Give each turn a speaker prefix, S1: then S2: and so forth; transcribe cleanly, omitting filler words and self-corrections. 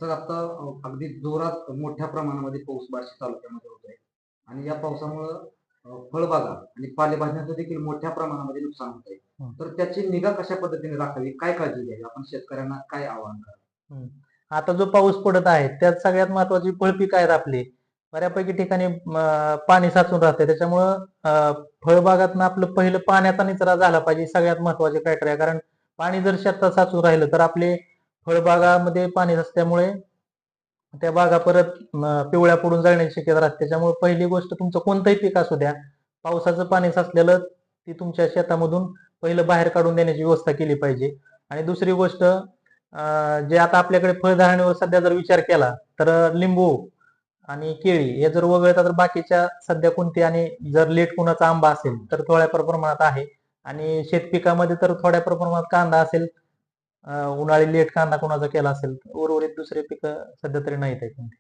S1: Sir आता अगदी जोरात मोठ्या प्रमाणामध्ये पाऊस बार्शी तालुक्यामध्ये होतोय आणि या पावसामुळं फळबागा आणि पालेभाज्यांचं देखील मोठ्या प्रमाणामध्ये नुकसान होत आहे. तर त्याची निगा कशा पद्धतीने राखावी, काय काळजी घ्यावी, आपण शेतकऱ्यांना काय आवाहन करावं?
S2: आता जो पाऊस पडत आहे त्यात सगळ्यात महत्वाची फळपीक आहेत आपली. बऱ्यापैकी ठिकाणी पाणी साचून राहते, त्याच्यामुळं फळबागातनं आपलं पहिलं पाण्याचा निचरा झाला पाहिजे, सगळ्यात महत्वाचे क्रायटेरिया. कारण पाणी जर शेतात साचून राहिलं तर आपले फळबागामध्ये पाणी असल्यामुळे त्या बागा परत पिवळ्या पडून जळण्याची शक्यता राहते. त्याच्यामुळे पहिली गोष्ट, तुमचं कोणतंही पीक असू द्या, पावसाचं पाणी साचलेलं ती तुमच्या शेतामधून पहिलं बाहेर काढून देण्याची व्यवस्था केली पाहिजे. आणि दुसरी गोष्ट, जे आता आपल्याकडे फळधारणीवर सध्या जर विचार केला तर लिंबू आणि केळी हे जर वगळता तर बाकीच्या सध्या कोणती, आणि जर लेट कुणाचा आंबा असेल तर थोड्या प्रमाणात आहे, आणि शेतपिकामध्ये तर थोड्या प्रमाणात कांदा असेल, उन्हाळी लेट कांदा कोणाचा केला असेल, उर्वरित दुसरे पिकं सध्या तरी नाहीत आहे कोणती.